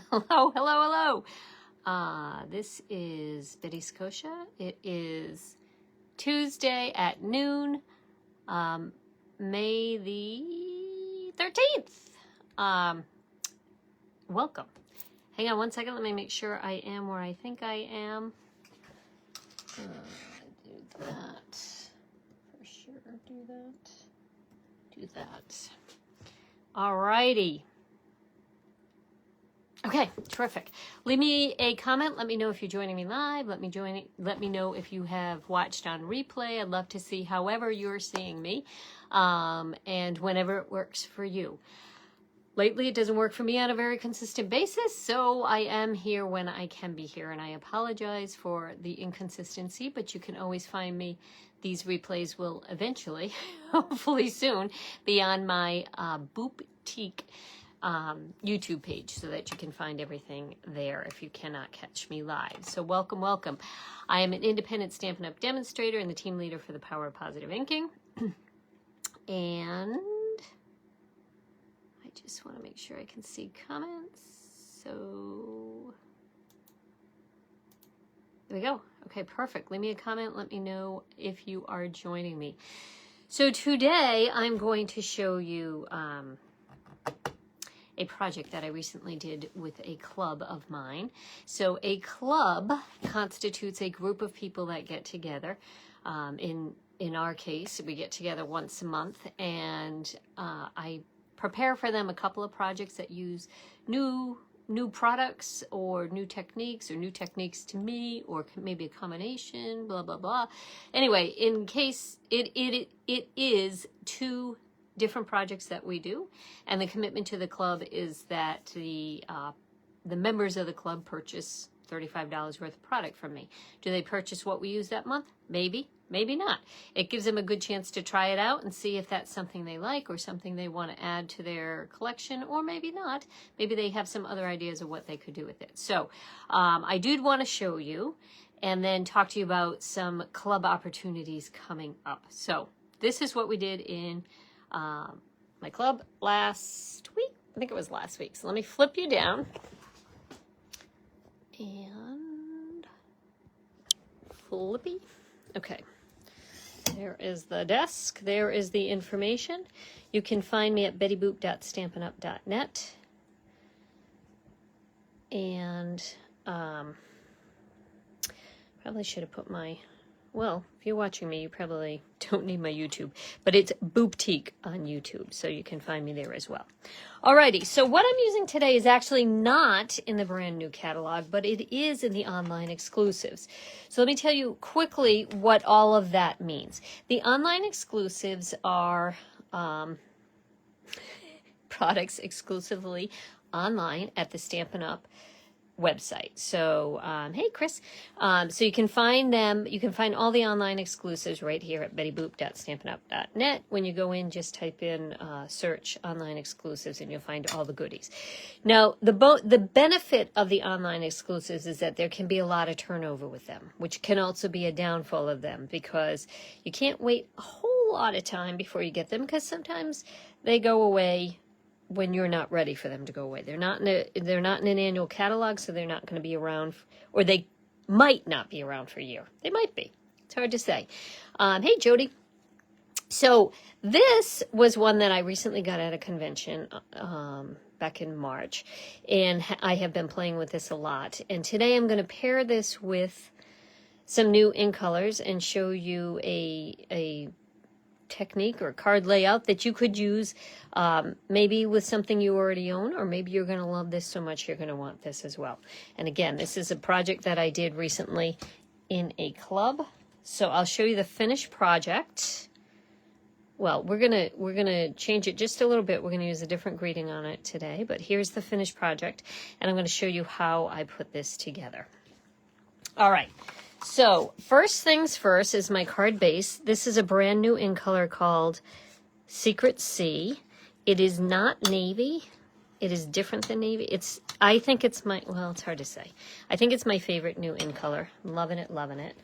Hello, hello, hello. This is Betty Scotia. It is Tuesday at noon, May the 13th. Welcome. Hang on one second. Let me make sure I am where I think I am. Do that. For sure. Do that. Alrighty. Okay, terrific. Leave me a comment. Let me know if you're joining me live. Let me know if you have watched on replay. I'd love to see however you're seeing me, and whenever it works for you. Lately, it doesn't work for me on a very consistent basis, so I am here when I can be here, and I apologize for the inconsistency, but you can always find me. These replays will eventually, hopefully soon, be on my Boutique YouTube page so that you can find everything there if you cannot catch me live. So welcome, welcome. I am an independent Stampin' Up! Demonstrator and the team leader for the Power of Positive Inking. And I just want to make sure I can see comments. So there we go. Okay, perfect. Leave me a comment. Let me know if you are joining me. So today I'm going to show you a project that I recently did with a club of mine. So a club constitutes a group of people that get together. In our case, we get together once a month, and I prepare for them a couple of projects that use new products or new techniques to me, or maybe a combination, blah, blah, blah. Anyway, in case it is two different projects that we do, and the commitment to the club is that the members of the club purchase $35 worth of product from me. Do they purchase what we use that month? Maybe, maybe not. It gives them a good chance to try it out and see if that's something they like or something they want to add to their collection, or maybe not. Maybe they have some other ideas of what they could do with it. So I did want to show you and then talk to you about some club opportunities coming up. So this is what we did in my club last week. I think it was last week. So let me flip you down. And flippy. Okay. There is the desk. There is the information. You can find me at bettyboop.stampinup.net. And probably should have put my... Well, if you're watching me, you probably don't need my YouTube, but it's Boutique on YouTube, so you can find me there as well. Alrighty, so what I'm using today is actually not in the brand new catalog, but it is in the online exclusives. So let me tell you quickly what all of that means. The online exclusives are products exclusively online at the Stampin' Up! Website. So, hey, Chris. So you can find them. You can find all the online exclusives right here at bettyboop.stampinup.net. When you go in, just type in search online exclusives and you'll find all the goodies. Now, the benefit of the online exclusives is that there can be a lot of turnover with them, which can also be a downfall of them because you can't wait a whole lot of time before you get them, because sometimes they go away when you're not ready for them to go away. They're not in an annual catalog, so they're not going to be around, or they might not be around for a year. They might be. It's hard to say. Hey, Jody. So this was one that I recently got at a convention back in March, and I have been playing with this a lot. And today I'm going to pair this with some new InColors and show you a technique or card layout that you could use maybe with something you already own, or maybe you're going to love this so much you're going to want this as well. And again, this is a project that I did recently in a club. So I'll show you the finished project. Well, we're gonna change it just a little bit. We're going to use a different greeting on it today, but here's the finished project, and I'm going to show you how I put this together. All right. So first things first is my card base. This is a brand new InColor called Secret Sea. It is not navy. It is different than navy. I think it's my, well, it's hard to say. I think it's my favorite new InColor. Loving it, loving it.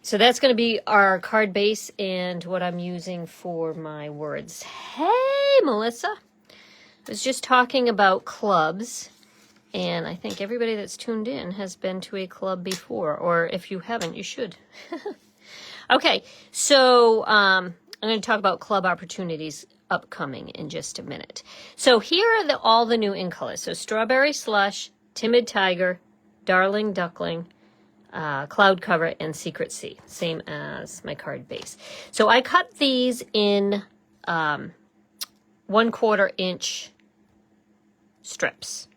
So that's going to be our card base and what I'm using for my words. Hey, Melissa. was just talking about clubs, and I think everybody that's tuned in has been to a club before, or if you haven't, you should. Okay, so I'm going to talk about club opportunities upcoming in just a minute. So here are all the new InColors. So Strawberry Slush, Timid Tiger, Darling Duckling, Cloud Cover, and Secret Sea, same as my card base. So I cut these in 1/4 inch strips,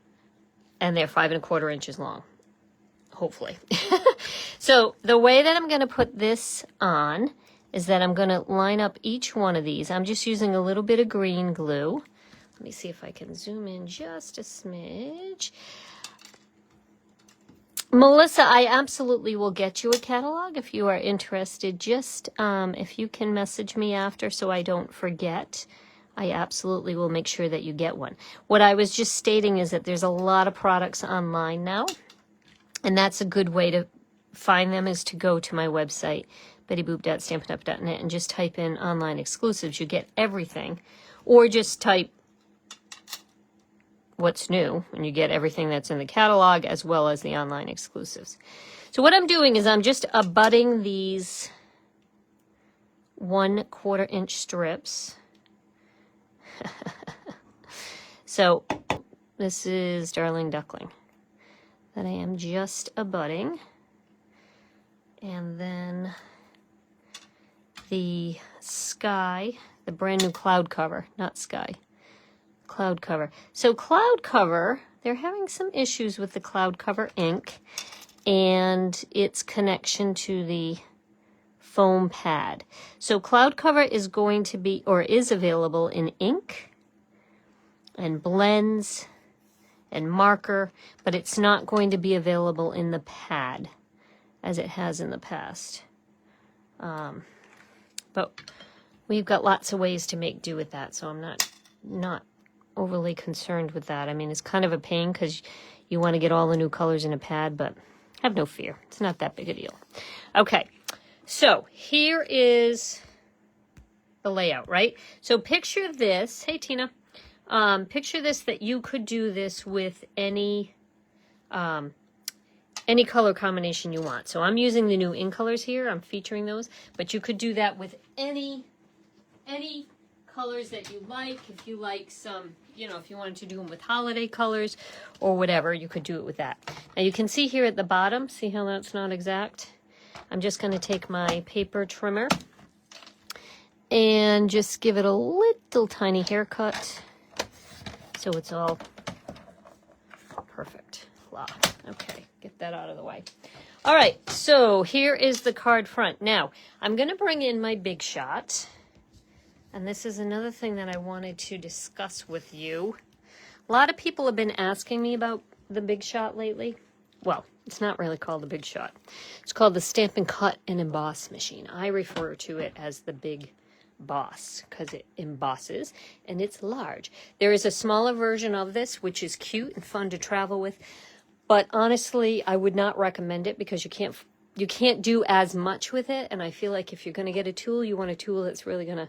and they're 5 1/4 inches long, hopefully. So the way that I'm going to put this on is that I'm going to line up each one of these. I'm just using a little bit of green glue. Let me see if I can zoom in just a smidge. Melissa, I absolutely will get you a catalog if you are interested. Just if you can message me after so I don't forget, I absolutely will make sure that you get one. What I was just stating is that there's a lot of products online now, and that's a good way to find them is to go to my website, bettyboop.stampinup.net, and just type in online exclusives. You get everything, or just type what's new, and you get everything that's in the catalog as well as the online exclusives. So what I'm doing is I'm just abutting these 1/4 inch strips. So this is Darling Duckling that I am just abutting. And then the Sky, the brand new Cloud Cover, not Sky, Cloud Cover. So Cloud Cover, they're having some issues with the Cloud Cover ink and its connection to the foam pad. So Cloud Cover is going to be, or is available in ink and blends and marker, but it's not going to be available in the pad as it has in the past. But we've got lots of ways to make do with that, so I'm not overly concerned with that. I mean, it's kind of a pain because you want to get all the new colors in a pad, but have no fear. It's not that big a deal. Okay, so here is the layout, right? So picture this. Hey, Tina. Picture this, that you could do this with any color combination you want. So I'm using the new InColors here. I'm featuring those, but you could do that with any colors that you like. If you like some, you know, if you wanted to do them with holiday colors or whatever, you could do it with that. Now you can see here at the bottom, see how that's not exact? I'm just going to take my paper trimmer and just give it a little tiny haircut so it's all perfect. Blah. Okay, get that out of the way. All right, so here is the card front. Now, I'm going to bring in my Big Shot, and this is another thing that I wanted to discuss with you. A lot of people have been asking me about the Big Shot lately. Well, it's not really called the Big Shot. It's called the Stampin' Cut and Emboss Machine. I refer to it as the Big Boss because it embosses and it's large. There is a smaller version of this which is cute and fun to travel with, but honestly I would not recommend it because you can't do as much with it, and I feel like if you're going to get a tool, you want a tool that's really going to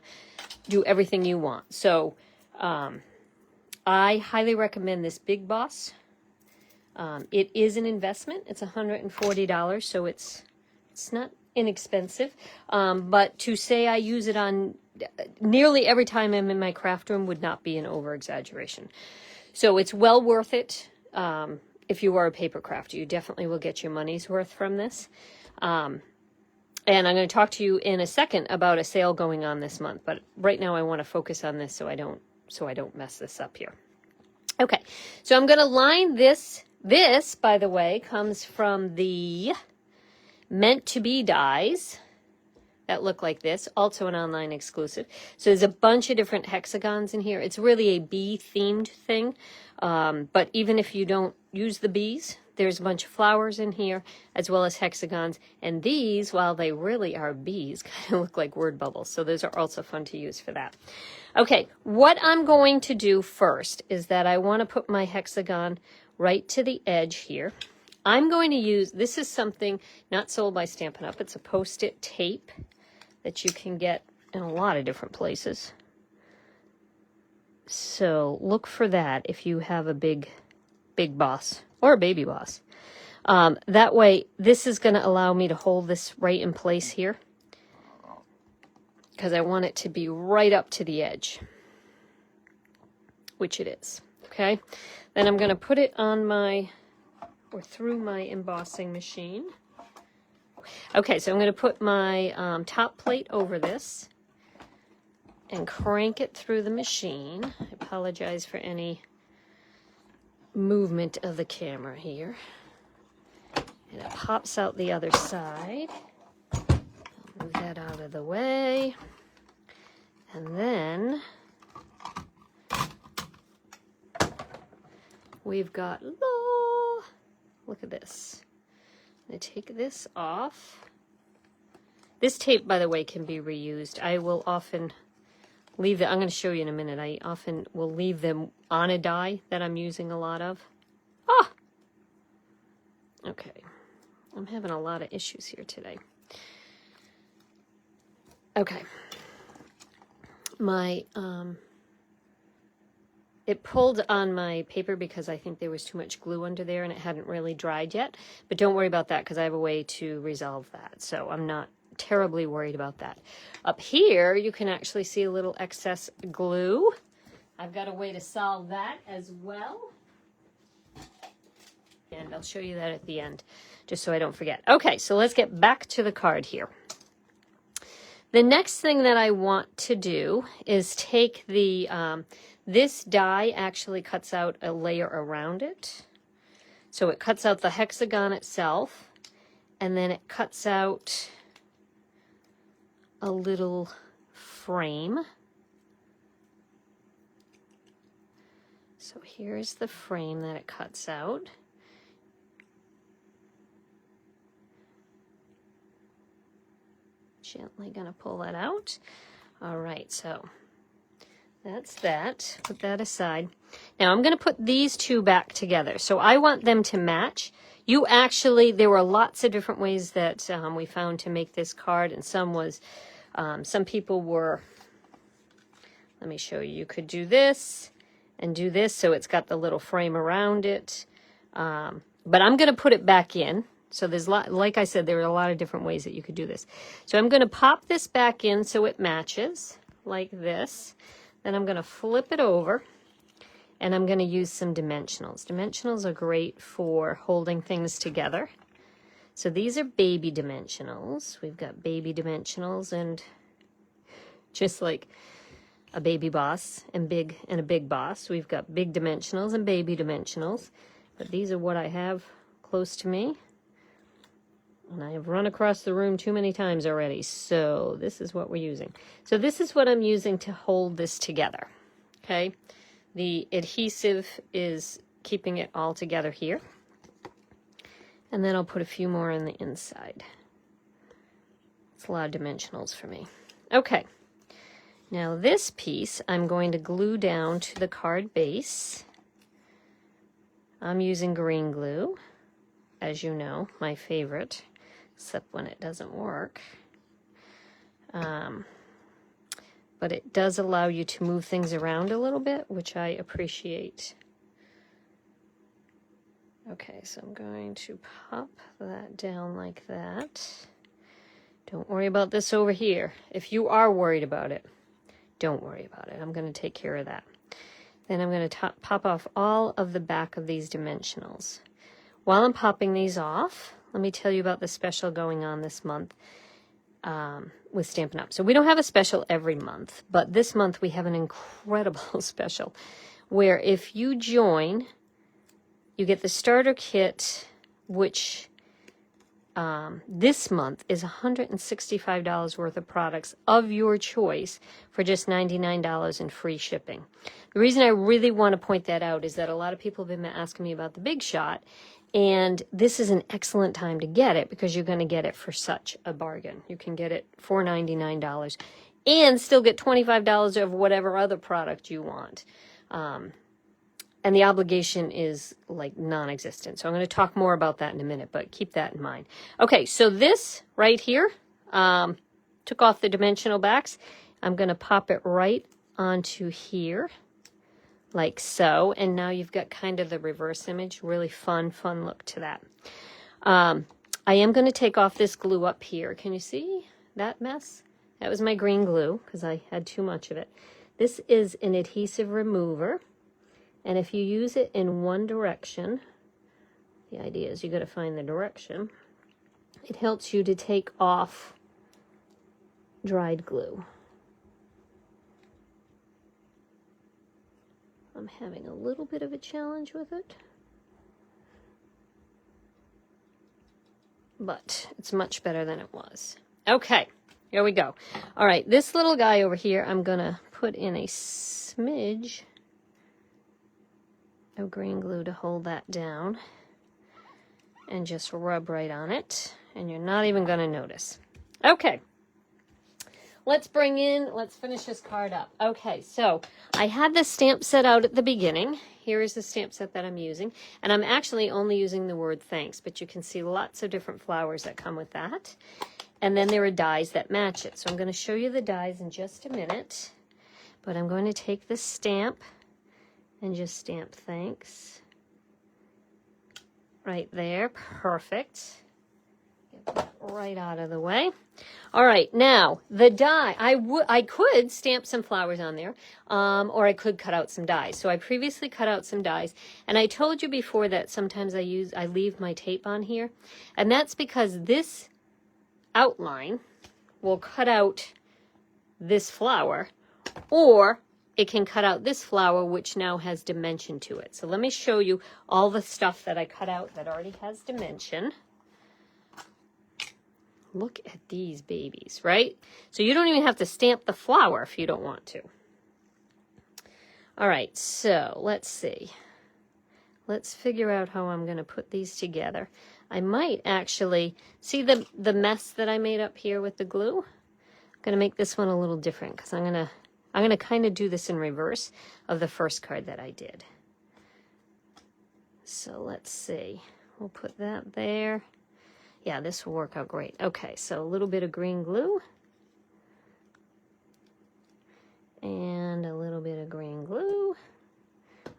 do everything you want. So I highly recommend this Big Boss. It is an investment. It's $140, so it's not inexpensive, but to say I use it on nearly every time I'm in my craft room would not be an over-exaggeration. So it's well worth it. If you are a paper crafter, you definitely will get your money's worth from this. And I'm going to talk to you in a second about a sale going on this month, but right now I want to focus on this so I don't mess this up here. Okay, so I'm going to line this. This, by the way, comes from the Meant to Be dies that look like this, also an online exclusive. So there's a bunch of different hexagons in here. It's really a bee themed thing, but even if you don't use the bees, there's a bunch of flowers in here as well as hexagons, and these, while they really are bees, kind of look like word bubbles, so those are also fun to use for that. Okay, what I'm going to do first is that I want to put my hexagon right to the edge here. I'm going to use, this is something not sold by Stampin' Up. It's a Post-it tape that you can get in a lot of different places. So look for that if you have a big boss or a baby boss. That way, this is going to allow me to hold this right in place here, because I want it to be right up to the edge, which it is. Okay, then I'm going to put it on my, or through my embossing machine. Okay, so I'm going to put my top plate over this and crank it through the machine. I apologize for any movement of the camera here. And it pops out the other side. I'll move that out of the way. And then we've got, look at this. I'm going to take this off. This tape, by the way, can be reused. I will often leave it, I'm going to show you in a minute. I often will leave them on a die that I'm using a lot of. Ah! Okay. I'm having a lot of issues here today. Okay. My, it pulled on my paper because I think there was too much glue under there and it hadn't really dried yet. But don't worry about that because I have a way to resolve that. So I'm not terribly worried about that. Up here, you can actually see a little excess glue. I've got a way to solve that as well. And I'll show you that at the end, just so I don't forget. Okay, so let's get back to the card here. The next thing that I want to do is take the, this die actually cuts out a layer around it. So it cuts out the hexagon itself, and then it cuts out a little frame. So here's the frame that it cuts out. Gently going to pull that out. All right, so that's that. Put that aside. Now I'm going to put these two back together. So I want them to match. You actually, there were lots of different ways that we found to make this card, and some was, some people were, let me show you. You could do this and do this, so it's got the little frame around it. But I'm going to put it back in. So there's, like I said, there are a lot of different ways that you could do this. So I'm going to pop this back in so it matches like this. Then I'm going to flip it over, and I'm going to use some dimensionals. Dimensionals are great for holding things together. So these are baby dimensionals. We've got baby dimensionals, and just like a baby boss and a big boss, we've got big dimensionals and baby dimensionals. But these are what I have close to me. And I have run across the room too many times already, so this is what we're using. So this is what I'm using to hold this together, okay? The adhesive is keeping it all together here. And then I'll put a few more on the inside. It's a lot of dimensionals for me. Okay, now this piece I'm going to glue down to the card base. I'm using green glue, as you know, my favorite. Except when it doesn't work. But it does allow you to move things around a little bit, which I appreciate. Okay, so I'm going to pop that down like that. Don't worry about this over here. If you are worried about it, don't worry about it. I'm going to take care of that. Then I'm going to pop off all of the back of these dimensionals. While I'm popping these off, let me tell you about the special going on this month with Stampin' Up. So we don't have a special every month, but this month we have an incredible special where if you join, you get the starter kit, which this month is $165 worth of products of your choice for just $99 in free shipping. The reason I really want to point that out is that a lot of people have been asking me about the Big Shot, and this is an excellent time to get it because you're going to get it for such a bargain. You can get it for $99 and still get $25 of whatever other product you want. And the obligation is like non-existent. So I'm going to talk more about that in a minute, but keep that in mind. Okay, so this right here, took off the dimensional backs. I'm going to pop it right onto here. like so. And now you've got kind of the reverse image. Really fun look to that. I am going to take off this glue up here. Can you see that mess? That was my green glue because I had too much of it. This is an adhesive remover. And if you use it in one direction, the idea is you got to find the direction. It helps you to take off dried glue. I'm having a little bit of a challenge with it, but it's much better than it was. Okay, here we go. All right, this little guy over here, I'm gonna put in a smidge of green glue to hold that down and just rub right on it, and you're not even gonna notice. Okay. Let's finish this card up. Okay, so I had the stamp set out at the beginning. Here is the stamp set that I'm using. And I'm actually only using the word thanks, but you can see lots of different flowers that come with that. And then there are dies that match it. So I'm going to show you the dies in just a minute. But I'm going to take this stamp and just stamp thanks. Right there, perfect. Get that right out of the way. All right, now the die, I could stamp some flowers on there, or I could cut out some dies. So I previously cut out some dies, and I told you before that sometimes I leave my tape on here, and that's because this outline will cut out this flower, or it can cut out this flower, which now has dimension to it. So let me show you all the stuff that I cut out that already has dimension. Look at these babies, right? So you don't even have to stamp the flower if you don't want to. All right, so let's see. Let's figure out how I'm going to put these together. I might actually, see the mess that I made up here with the glue? I'm going to make this one a little different because I'm going to kind of do this in reverse of the first card that I did. So let's see. We'll put that there. Yeah, this will work out great. Okay, so a little bit of green glue. And a little bit of green glue.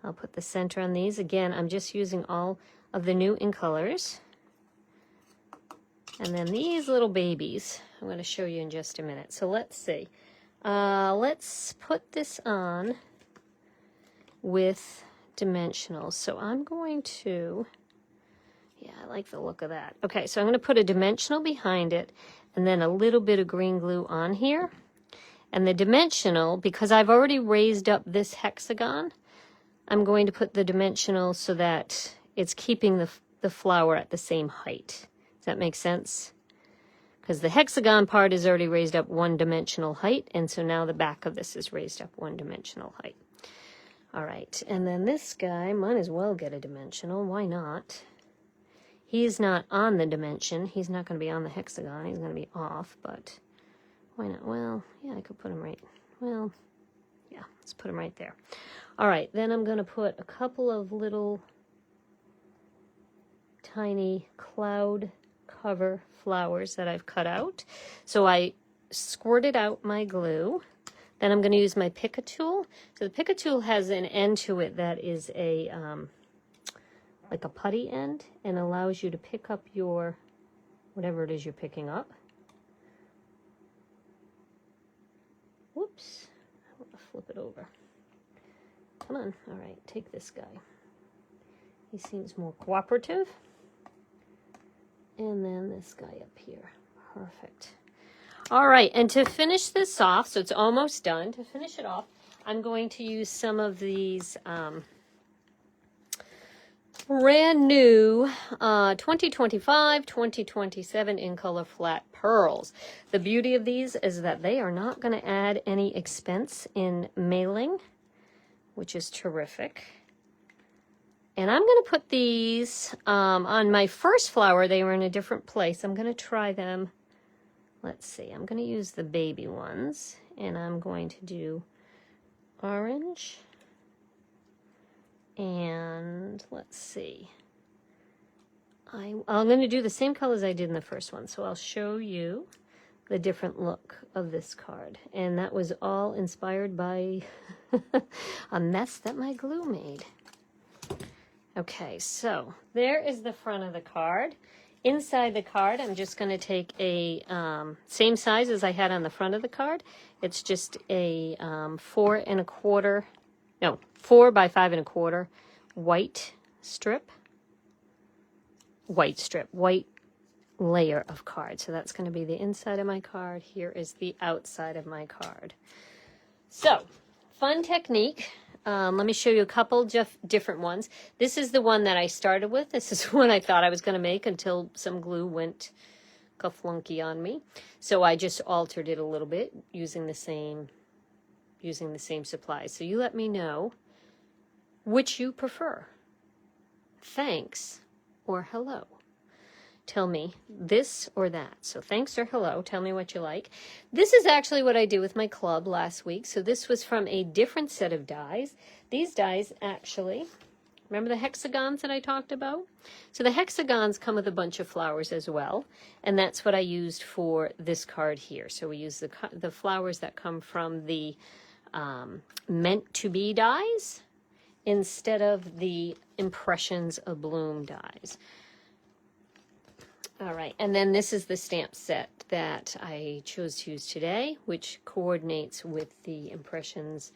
I'll put the center on these. Again, I'm just using all of the new InColors. And then these little babies, I'm going to show you in just a minute. So let's see. Let's put this on with dimensionals. So I'm going to... Yeah, I like the look of that. Okay, so I'm going to put a dimensional behind it and then a little bit of green glue on here. And the dimensional, because I've already raised up this hexagon, I'm going to put the dimensional so that it's keeping the flower at the same height. Does that make sense? Because the hexagon part is already raised up one dimensional height, and so now the back of this is raised up one dimensional height. All right, and then this guy might as well get a dimensional. Why not? He's not on the dimension. He's not going to be on the hexagon. He's going to be off, but why not? Well, yeah, I could put him right. Well, yeah, let's put him right there. All right, then I'm going to put a couple of little tiny cloud cover flowers that I've cut out. So I squirted out my glue. Then I'm going to use my pick a tool. So the pick a tool has an end to it that is a... like a putty end, and allows you to pick up your, whatever it is you're picking up. Whoops, I want to flip it over. Come on, all right, take this guy. He seems more cooperative. And then this guy up here, perfect. All right, and to finish this off, so it's almost done, to finish it off, I'm going to use some of these, brand new 2025, 2027 InColor flat pearls. The beauty of these is that they are not going to add any expense in mailing, which is terrific. And I'm going to put these on my first flower. They were in a different place. I'm going to try them. Let's see. I'm going to use the baby ones, and I'm going to do orange. And let's see, I'm going to do the same colors I did in the first one. So I'll show you the different look of this card. And that was all inspired by a mess that my glue made. Okay, so there is the front of the card. Inside the card, I'm just going to take a same size as I had on the front of the card. It's just a 4 by 5 1/4 white strip. White layer of card. So that's going to be the inside of my card. Here is the outside of my card. So, fun technique. Let me show you a couple different ones. This is the one that I started with. This is one I thought I was going to make until some glue went kaflunky on me. So I just altered it a little bit using the same supplies. So you let me know which you prefer. Thanks or hello. Tell me this or that. So thanks or hello. Tell me what you like. This is actually what I did with my club last week. So this was from a different set of dies. These dies actually, remember the hexagons that I talked about? So the hexagons come with a bunch of flowers as well. And that's what I used for this card here. So we use the flowers that come from the Meant to Be dies instead of the Impressions Abloom dies. All right, and then this is the stamp set that I chose to use today, which coordinates with the Impressions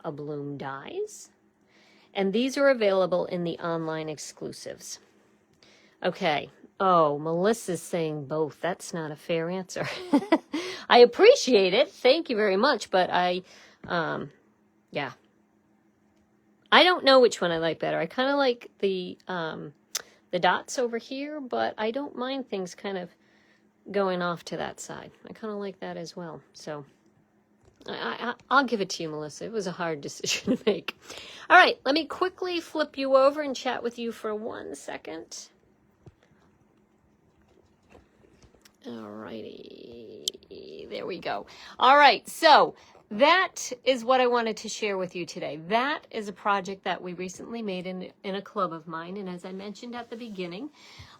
Abloom dies. And these are available in the online exclusives. Okay, oh, Melissa's saying both. That's not a fair answer. I appreciate it. Thank you very much, but yeah. I don't know which one I like better. I kind of like the dots over here, but I don't mind things kind of going off to that side. I kind of like that as well. So I'll give it to you, Melissa. It was a hard decision to make. All right, let me quickly flip you over and chat with you for 1 second. All righty, there we go. All right, so that is what I wanted to share with you today. That is a project that we recently made in a club of mine. And as I mentioned at the beginning,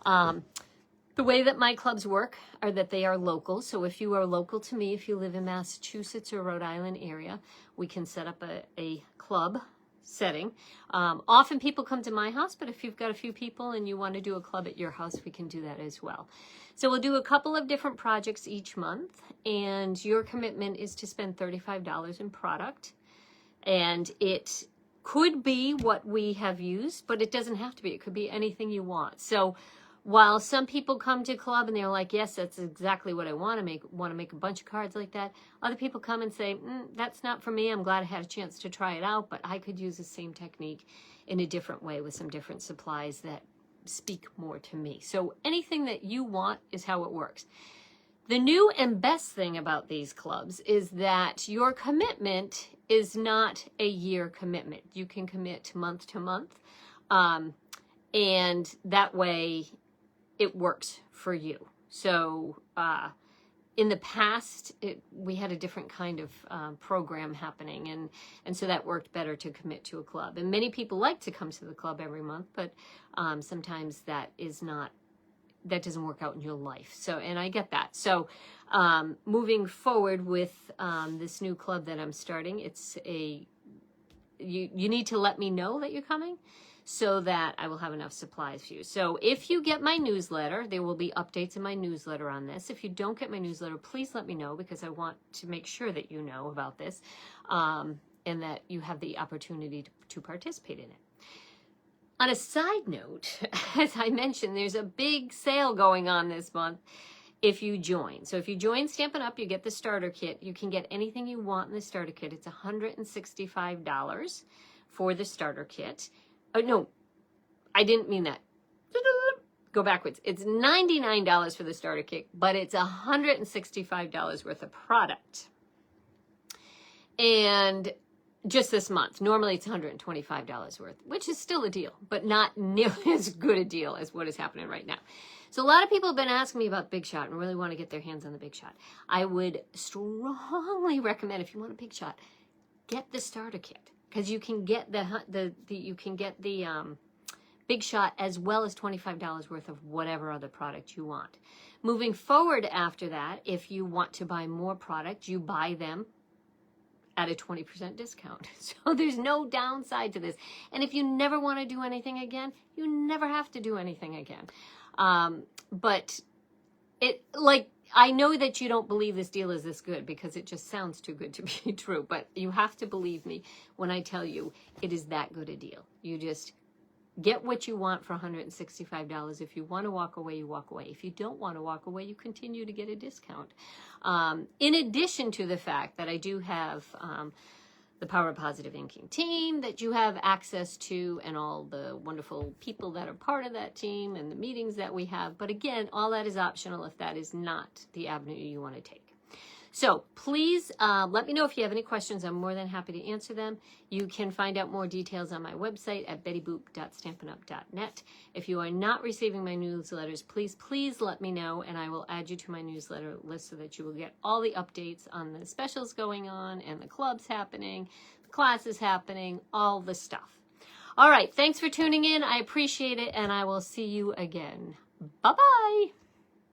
the way that my clubs work are that they are local. So if you are local to me, if you live in Massachusetts or Rhode Island area, we can set up a club setting. Often people come to my house, but if you've got a few people and you want to do a club at your house, we can do that as well. So we'll do a couple of different projects each month, and your commitment is to spend $35 in product. And it could be what we have used, but it doesn't have to be. It could be anything you want. So while some people come to club and they're like, yes, that's exactly what I want to make a bunch of cards like that. Other people come and say, that's not for me. I'm glad I had a chance to try it out, but I could use the same technique in a different way with some different supplies that speak more to me. So anything that you want is how it works. The new and best thing about these clubs is that your commitment is not a year commitment. You can commit month to month, and that way it works for you. So in the past, we had a different kind of program happening, and so that worked better to commit to a club. And many people like to come to the club every month, but sometimes that doesn't work out in your life. So, and I get that. So moving forward with this new club that I'm starting, you need to let me know that you're coming, so that I will have enough supplies for you. So if you get my newsletter, there will be updates in my newsletter on this. If you don't get my newsletter, please let me know, because I want to make sure that you know about this, and that you have the opportunity to participate in it. On a side note, as I mentioned, there's a big sale going on this month if you join. So if you join Stampin' Up, you get the starter kit. You can get anything you want in the starter kit. It's $165 for the starter kit. Oh, no, I didn't mean that. Go backwards. It's $99 for the starter kit, but it's $165 worth of product. And just this month. Normally it's $125 worth, which is still a deal, but not nearly as good a deal as what is happening right now. So a lot of people have been asking me about Big Shot and really want to get their hands on the Big Shot. I would strongly recommend, if you want a Big Shot, get the starter kit. Because you can get the Big Shot, as well as $25 worth of whatever other product you want. Moving forward after that, if you want to buy more product, you buy them at a 20% discount. So there's no downside to this. And if you never want to do anything again, you never have to do anything again. But I know that you don't believe this deal is this good because it just sounds too good to be true, but you have to believe me when I tell you it is that good a deal. You just get what you want for $165. If you want to walk away, you walk away. If you don't want to walk away, you continue to get a discount. In addition to the fact that I do have the Power of Positive Inking team that you have access to, and all the wonderful people that are part of that team and the meetings that we have. But again, all that is optional if that is not the avenue you want to take. So please let me know if you have any questions. I'm more than happy to answer them. You can find out more details on my website at bettyboop.stampinup.net. If you are not receiving my newsletters, please let me know, and I will add you to my newsletter list so that you will get all the updates on the specials going on and the clubs happening, the classes happening, all the stuff. All right, thanks for tuning in. I appreciate it, and I will see you again. Bye-bye.